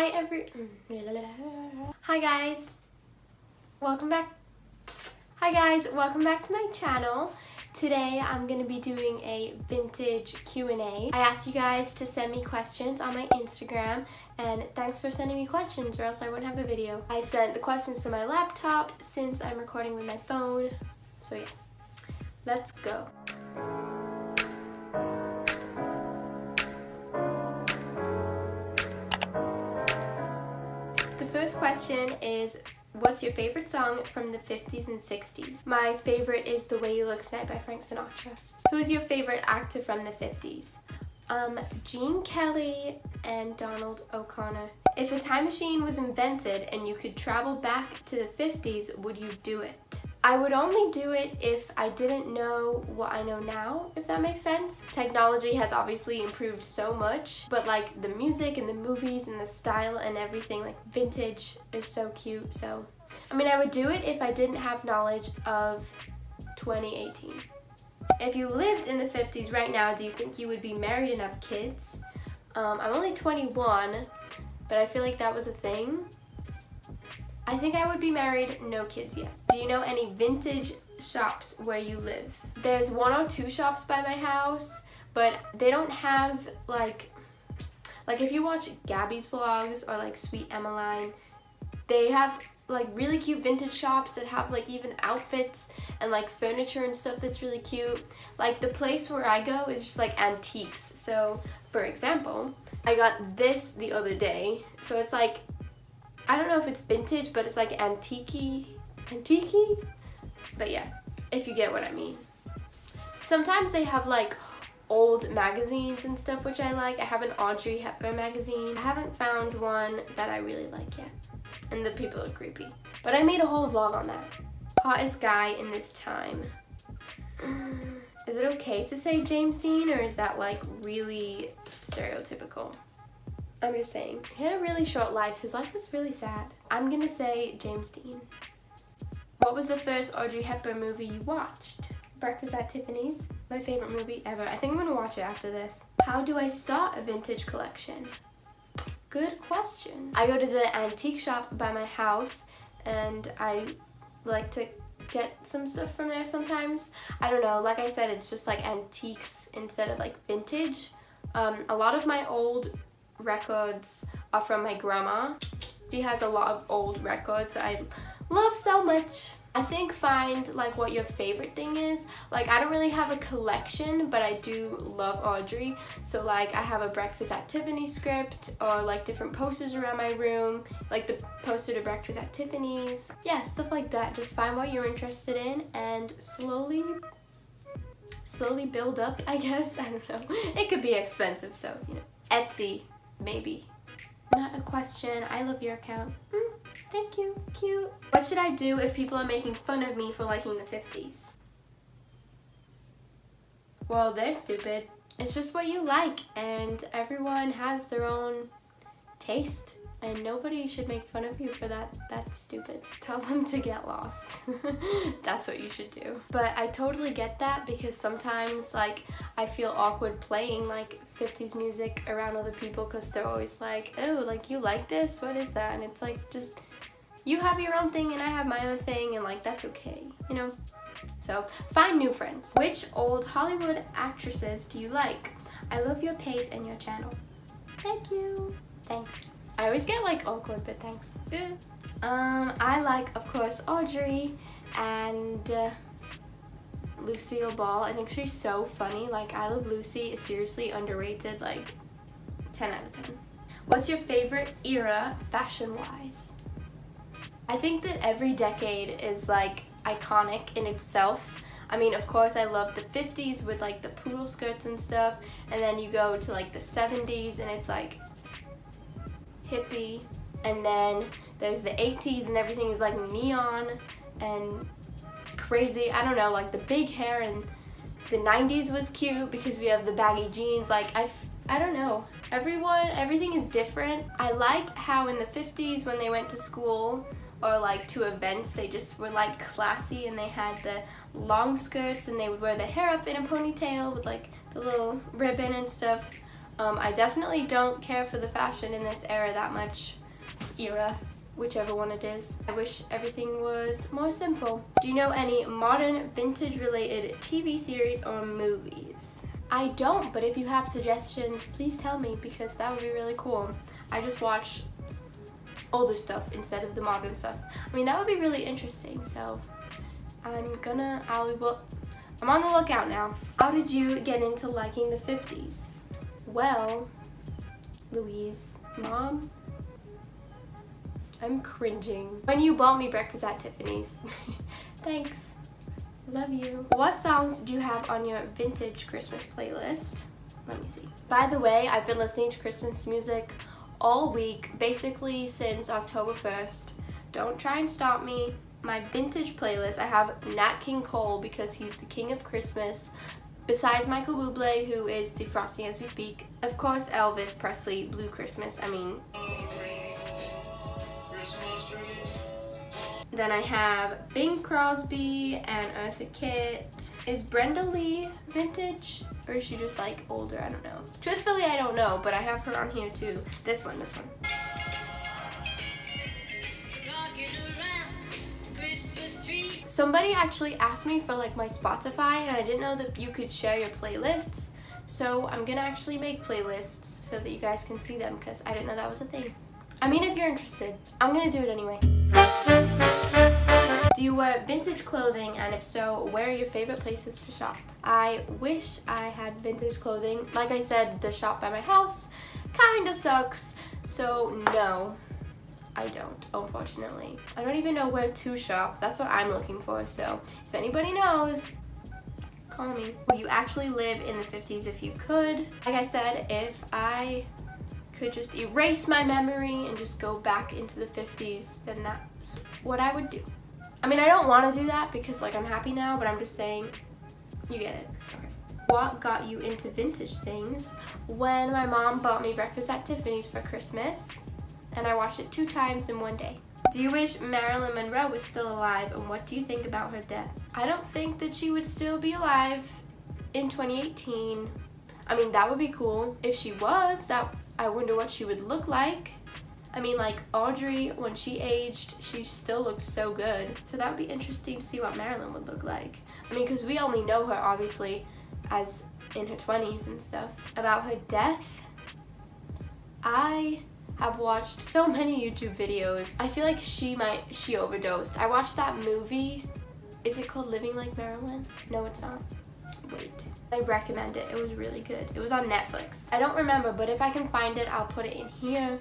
Hi guys, welcome back. Hi guys, welcome back to my channel. Today I'm going to be doing a vintage Q&A. I asked you guys to send me questions on my Instagram, and thanks for sending me questions or else I wouldn't have a video. I sent the questions to my laptop since I'm recording with my phone. So yeah, let's go. The first question is, what's your favorite song from the 50s and 60s? My favorite is The Way You Look Tonight by Frank Sinatra. Who's your favorite actor from the 50s? Gene Kelly and Donald O'Connor. If a time machine was invented and you could travel back to the 50s, would you do it? I would only do it if I didn't know what I know now, if that makes sense. Technology has obviously improved so much, but like the music and the movies and the style and everything, like vintage is so cute. So, I mean, I would do it if I didn't have knowledge of 2018. If you lived in the 50s right now, do you think you would be married and have kids? I'm only 21, but I feel like that was a thing. I think I would be married, no kids yet. Do you know any vintage shops where you live? There's one or two shops by my house, but they don't have like if you watch Gabby's vlogs or like Sweet Emmeline, they have like really cute vintage shops that have like even outfits and like furniture and stuff that's really cute. Like the place where I go is just like antiques. So for example, I got this the other day. So it's like, I don't know if it's vintage, but it's like antique-y, but yeah, if you get what I mean. Sometimes they have like old magazines and stuff, which I like. I have an Audrey Hepburn magazine. I haven't found one that I really like yet, and the people are creepy. But I made a whole vlog on that. Hottest guy in this time. Is it okay to say James Dean, or is that like really stereotypical? I'm just saying. He had a really short life. His life was really sad. I'm gonna say James Dean. What was the first Audrey Hepburn movie you watched? Breakfast at Tiffany's. My favorite movie ever. I think I'm gonna watch it after this. How do I start a vintage collection? Good question. I go to the antique shop by my house and I like to get some stuff from there sometimes. I don't know, like I said, it's just like antiques instead of like vintage. A lot of my old records are from my grandma. She has a lot of old records that I love so much. I think find like what your favorite thing is. Like I don't really have a collection, but I do love Audrey. So like I have a Breakfast at Tiffany's script, or like different posters around my room, like the poster to Breakfast at Tiffany's. Yeah, stuff like that. Just find what you're interested in and slowly build up, I guess. I don't know. It could be expensive, so you know. Etsy. Maybe. Not a question. I love your account. Thank you. Cute. What should I do if people are making fun of me for liking the 50s? Well, they're stupid. It's just what you like, and everyone has their own taste, and nobody should make fun of you for that. That's stupid. Tell them to get lost. That's what you should do. But I totally get that, because sometimes like I feel awkward playing like 50s music around other people, because they're always like, oh, like you like this? What is that? And it's like, just you have your own thing and I have my own thing, and like that's okay, you know? So find new friends. Which old Hollywood actresses do you like? I love your page and your channel. Thank you. Thanks. I always get like awkward, but thanks. Yeah. I like, of course, Audrey and Lucille Ball. I think she's so funny. Like, I Love Lucy is seriously underrated, like 10 out of 10. What's your favorite era fashion-wise? I think that every decade is like iconic in itself. I mean, of course, I love the 50s with like the poodle skirts and stuff, and then you go to like the 70s and it's like hippie, and then there's the 80s and everything is like neon and crazy. I don't know, like the big hair, and the 90s was cute because we have the baggy jeans. Like I don't know, everything is different. I like how in the 50s when they went to school or like to events, they just were like classy, and they had the long skirts and they would wear the hair up in a ponytail with like the little ribbon and stuff. I definitely don't care for the fashion in this era that much. Era, whichever one it is. I wish everything was more simple. Do you know any modern vintage related TV series or movies? I don't, but if you have suggestions, please tell me, because that would be really cool. I just watch older stuff instead of the modern stuff. I mean, that would be really interesting, so I'm on the lookout now. How did you get into liking the 50s? Well, Louise, Mom, I'm cringing. When you bought me breakfast at Tiffany's. Thanks. Love you. What songs do you have on your vintage Christmas playlist? Let me see. By the way, I've been listening to Christmas music all week, basically since October 1st. Don't try and stop me. My vintage playlist, I have Nat King Cole because he's the king of Christmas. Besides Michael Bublé, who is defrosting as we speak. Of course, Elvis Presley, Blue Christmas. I mean... Then I have Bing Crosby and Eartha Kitt. Is Brenda Lee vintage? Or is she just like older? I don't know. Truthfully, I don't know, but I have her on here too. This one. Somebody actually asked me for like my Spotify, and I didn't know that you could share your playlists. So I'm gonna actually make playlists so that you guys can see them, because I didn't know that was a thing. I mean, if you're interested, I'm gonna do it anyway. Do you wear vintage clothing, and if so, where are your favorite places to shop? I wish I had vintage clothing. Like I said, the shop by my house kinda sucks, so no, I don't, unfortunately. I don't even know where to shop. That's what I'm looking for, so if anybody knows, call me. Would you actually live in the 50s if you could? Like I said, if I could just erase my memory and just go back into the 50s, then that's what I would do. I mean, I don't want to do that because like I'm happy now, but I'm just saying, you get it. Okay. What got you into vintage things? When my mom bought me breakfast at Tiffany's for Christmas, and I watched it 2 times in one day. Do you wish Marilyn Monroe was still alive, and what do you think about her death? I don't think that she would still be alive in 2018. I mean, that would be cool. If she was, I wonder what she would look like. I mean, like Audrey, when she aged, she still looked so good. So that would be interesting to see what Marilyn would look like. I mean, because we only know her, obviously, as in her 20s and stuff. About her death, I have watched so many YouTube videos. I feel like she overdosed. I watched that movie. Is it called Living Like Marilyn? No, it's not. Wait. I recommend it. It was really good. It was on Netflix. I don't remember, but if I can find it, I'll put it in here.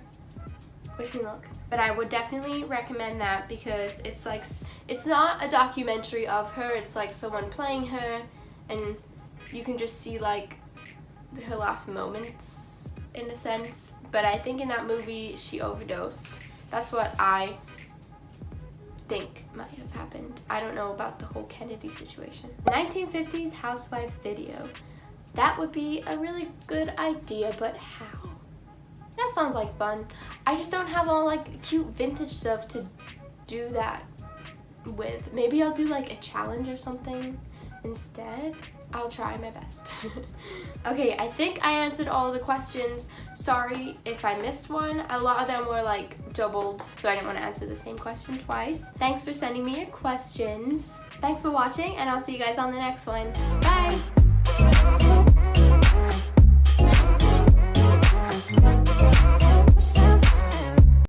Wish me luck. But I would definitely recommend that because it's like, it's not a documentary of her, it's like someone playing her, and you can just see like her last moments in a sense. But I think in that movie she overdosed. That's what I think might have happened. I don't know about the whole Kennedy situation. 1950s housewife video. That would be a really good idea, but how? That sounds like fun. I just don't have all like cute vintage stuff to do that with. Maybe I'll do like a challenge or something instead. I'll try my best. Okay, I think I answered all the questions. Sorry if I missed one. A lot of them were like doubled, so I didn't want to answer the same question twice. Thanks for sending me your questions. Thanks for watching, and I'll see you guys on the next one. Bye!